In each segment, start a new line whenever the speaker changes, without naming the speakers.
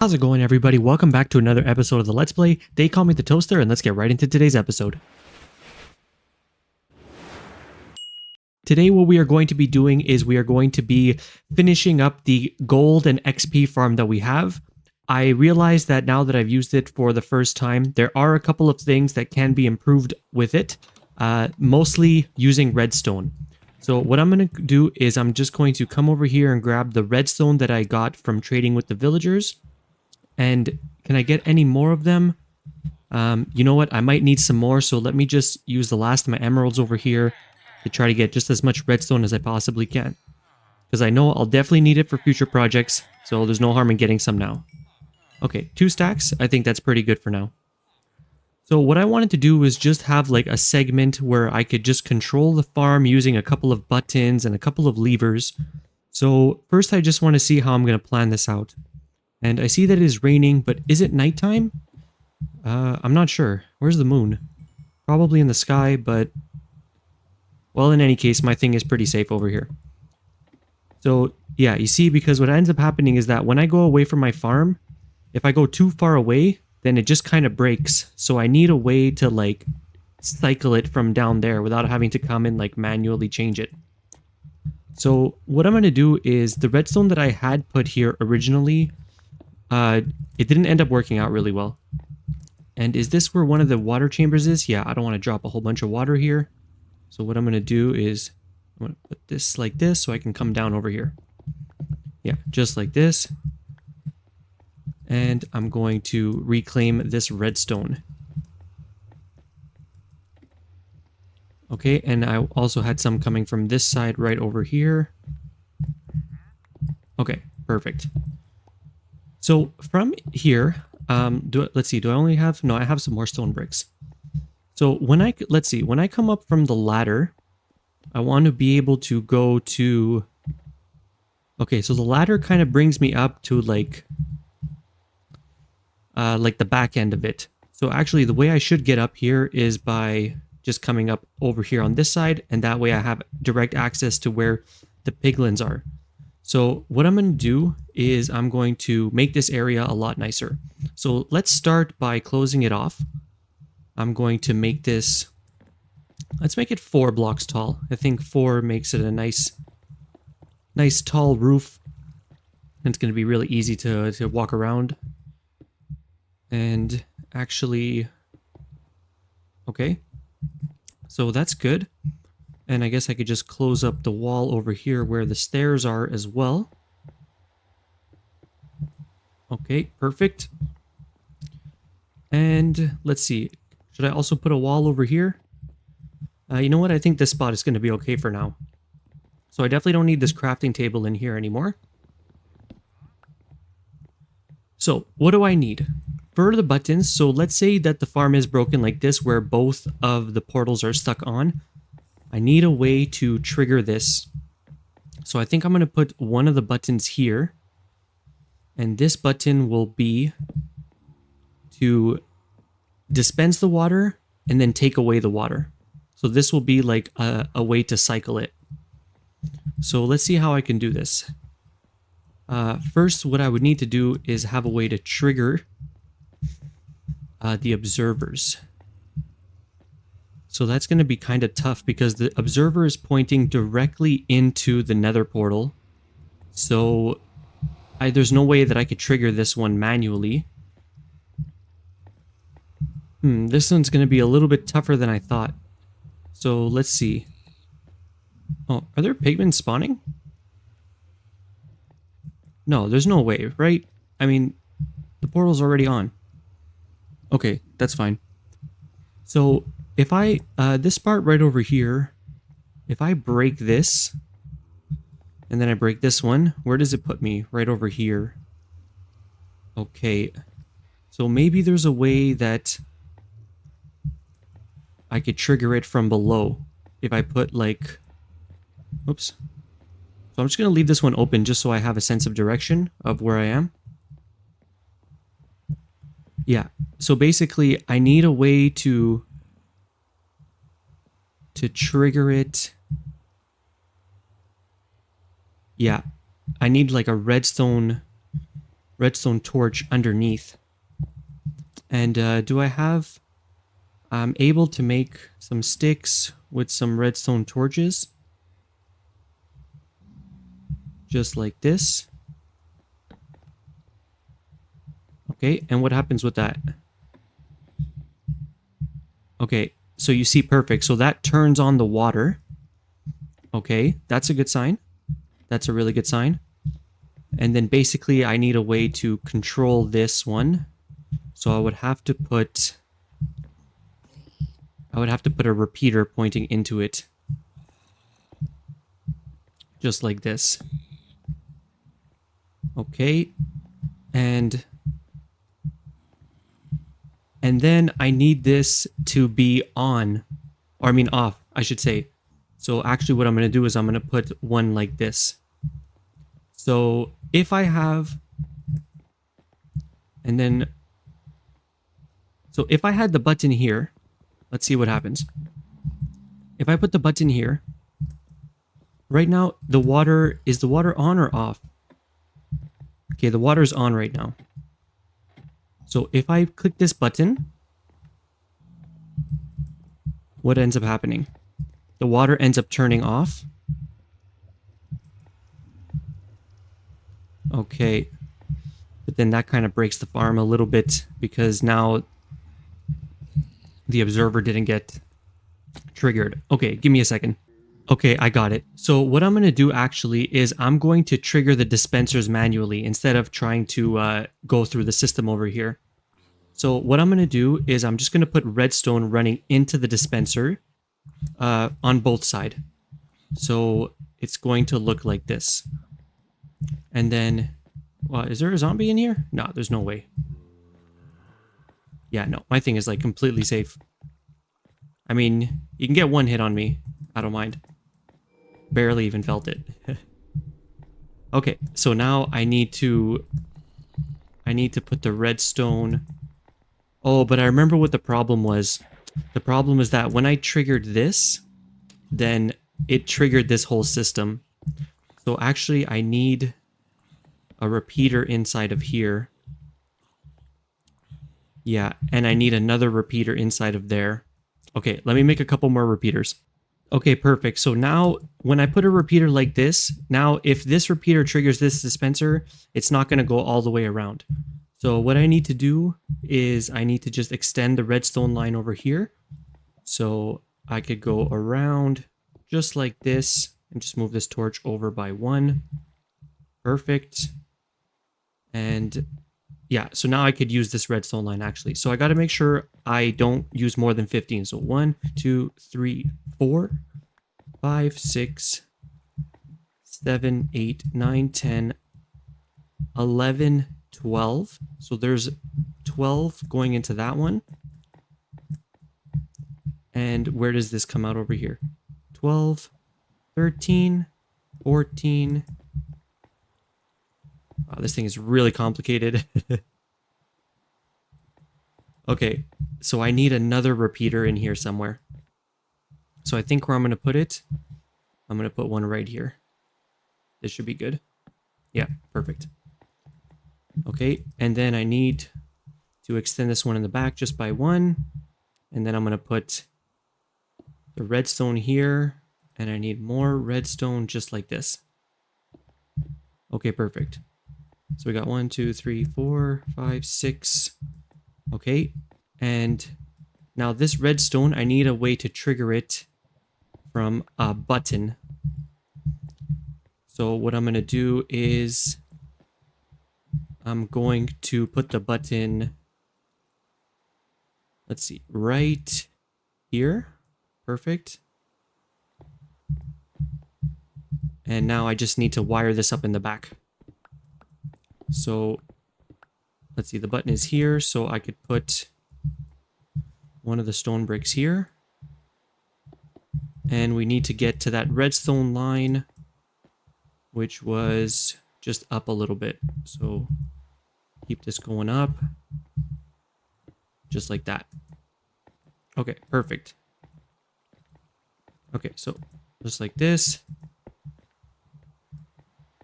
How's it going, everybody? Welcome back to another episode of the Let's Play. They call me the Toaster, and let's get right into today's episode. Today what we are going to be doing is we are going to be finishing up the gold and XP farm that we have. I realized that now that I've used it for the first time, there are a couple of things that can be improved with it, mostly using redstone. So what I'm going to do is I'm just going to come over here and grab the redstone that I got from trading with the villagers. And can I get any more of them? You know what? I might need some more, so let me just use the last of my emeralds over here to try to get just as much redstone as I possibly can. Because I know I'll definitely need it for future projects, so there's no harm in getting some now. Okay, 2 stacks. I think that's pretty good for now. So what I wanted to do was just have like a segment where I could just control the farm using a couple of buttons and a couple of levers. So first I just want to see how I'm going to plan this out. And I see that it is raining, but is it nighttime? I'm not sure. Where's the moon? Probably in the sky, but... well, in any case, my thing is pretty safe over here. So, yeah, you see, because what ends up happening is that when I go away from my farm, if I go too far away, then it just kind of breaks. So I need a way to, like, cycle it from down there without having to come and, like, manually change it. So what I'm going to do is the redstone that I had put here originally... it didn't end up working out really well. And is this where one of the water chambers is? Yeah, I don't want to drop a whole bunch of water here. So what I'm going to do is I'm going to put this like this so I can come down over here. Yeah, just like this. And I'm going to reclaim this redstone. Okay, and I also had some coming from this side right over here. Okay, perfect. So from here, let's see, do I only have, no, I have some more stone bricks. So when let's see, when I come up from the ladder, I want to be able to go to, okay, so the ladder kind of brings me up to like the back end of it. So actually the way I should get up here is by just coming up over here on this side, and that way I have direct access to where the piglins are. So what I'm going to do is I'm going to make this area a lot nicer. So let's start by closing it off. I'm going to make this, let's make it 4 blocks tall. I think 4 makes it a nice tall roof. And it's going to be really easy to walk around. And actually, okay, so that's good. And I guess I could just close up the wall over here where the stairs are as well. Okay, perfect. And let's see. Should I also put a wall over here? You know what? I think this spot is going to be okay for now. So I definitely don't need this crafting table in here anymore. So what do I need? For the buttons, so let's say that the farm is broken like this where both of the portals are stuck on. I need a way to trigger this. So I think I'm going to put one of the buttons here. And this button will be to dispense the water and then take away the water. So this will be like a way to cycle it. So let's see how I can do this. First, what I would need to do is have a way to trigger the observers. So that's going to be kind of tough because the observer is pointing directly into the nether portal. So there's no way that I could trigger this one manually. This one's going to be a little bit tougher than I thought. So let's see. Oh, are there pigmen spawning? No, there's no way, right? I mean, the portal's already on. Okay, that's fine. So if I, this part right over here, if I break this, and then I break this one, where does it put me? Right over here. Okay, so maybe there's a way that I could trigger it from below. If I put like, oops. So I'm just going to leave this one open just so I have a sense of direction of where I am. Yeah, so basically I need a way to trigger it. Yeah, I need like a redstone redstone torch underneath. And do I have... I'm able to make some sticks with some redstone torches. Just like this. Okay, and what happens with that? Okay, so you see perfect. So that turns on the water. Okay, that's a good sign. That's a really good sign. And then basically I need a way to control this one. So I would have to put a repeater pointing into it. Just like this. Okay. And then I need this to be on. Or I mean off, I should say. So actually what I'm going to do is I'm going to put one like this. So if I have... And then... So if I had the button here... Let's see what happens. If I put the button here... Right now, the water... Is the water on or off? Okay, the water's on right now. So if I click this button... What ends up happening? The water ends up turning off. Okay. But then that kind of breaks the farm a little bit because now the observer didn't get triggered. Okay, give me a second. Okay, I got it. So what I'm going to do actually is I'm going to trigger the dispensers manually instead of trying to go through the system over here. So what I'm going to do is I'm just going to put redstone running into the dispenser on both sides. So it's going to look like this. And then, well, is there a zombie in here? No, there's no way. Yeah, no, my thing is like completely safe. I mean, you can get one hit on me. I don't mind. Barely even felt it. Okay, so now I need to put the redstone. Oh, but I remember what the problem was. The problem is that when I triggered this, then it triggered this whole system. So actually I need a repeater inside of here. Yeah, and I need another repeater inside of there. Okay, let me make a couple more repeaters. Okay, perfect. So now when I put a repeater like this, now if this repeater triggers this dispenser, it's not going to go all the way around. So what I need to do is I need to just extend the redstone line over here. So I could go around just like this and just move this torch over by one. Perfect. And yeah, so now I could use this redstone line actually. So I got to make sure I don't use more than 15. So 1, 2, 3, 4, 5, 6, 7, 8, 9, 10, 11, 12. So there's 12 going into that one. And where does this come out over here? 12, 13, 14. Wow, this thing is really complicated. Okay, so I need another repeater in here somewhere. So I think where I'm going to put it, I'm going to put one right here. This should be good. Yeah, perfect. Okay, and then I need to extend this one in the back just by one. And then I'm going to put the redstone here. And I need more redstone just like this. Okay, perfect. So we got 1, 2, 3, 4, 5, 6. Okay, and now this redstone, I need a way to trigger it from a button. So what I'm going to do is I'm going to put the button, let's see, right here. Perfect. And now I just need to wire this up in the back. So let's see, the button is here, so I could put one of the stone bricks here. And we need to get to that redstone line, which was just up a little bit. So keep this going up, just like that. Okay, perfect. Okay, so just like this.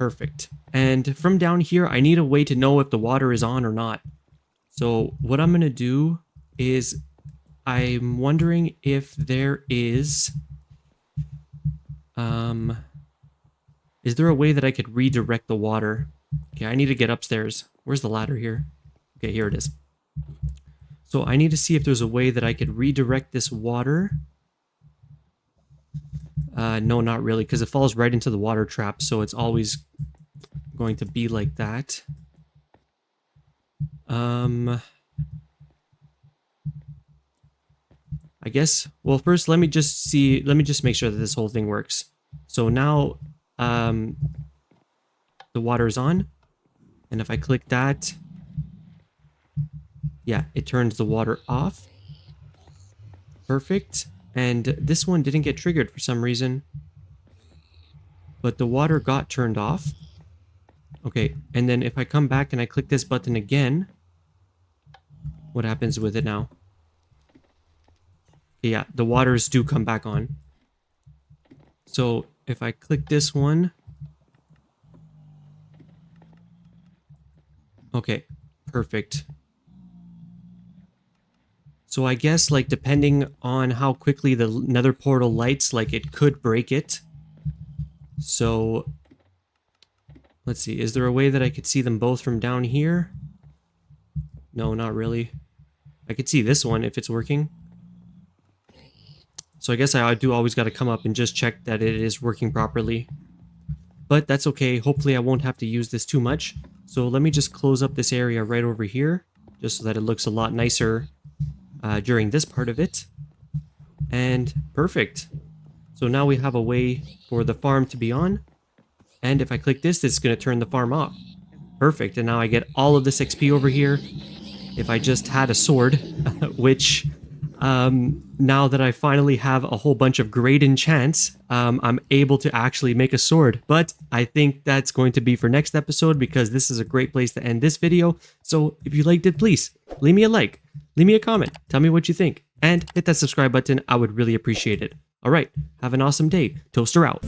Perfect. And from down here, I need a way to know if the water is on or not. So what I'm going to do is I'm wondering if there is there a way that I could redirect the water? Okay, I need to get upstairs. Where's the ladder here? Okay, here it is. So I need to see if there's a way that I could redirect this water. No, not really, because it falls right into the water trap, so it's always going to be like that. I guess, well, first let me just make sure that this whole thing works. So now, the water is on, and if I click that, yeah, it turns the water off. Perfect. And this one didn't get triggered for some reason, but the water got turned off. Okay, and then if I come back and I click this button again, what happens with it now? Yeah, the waters do come back on. So if I click this one, okay, perfect. So I guess, like, depending on how quickly the nether portal lights, like, it could break it. So let's see, is there a way that I could see them both from down here? No, not really. I could see this one if it's working. So I guess I do always got to come up and just check that it is working properly. But that's okay. Hopefully I won't have to use this too much. So let me just close up this area right over here, just so that it looks a lot nicer during this part of it. And perfect. So now we have a way for the farm to be on. And if I click this, it's going to turn the farm off. Perfect. And now I get all of this XP over here. If I just had a sword, which now that I finally have a whole bunch of great enchants, I'm able to actually make a sword. But I think that's going to be for next episode, because this is a great place to end this video. So if you liked it, please leave me a like, leave me a comment, tell me what you think, and hit that subscribe button. I would really appreciate it. All right, have an awesome day. Toaster out.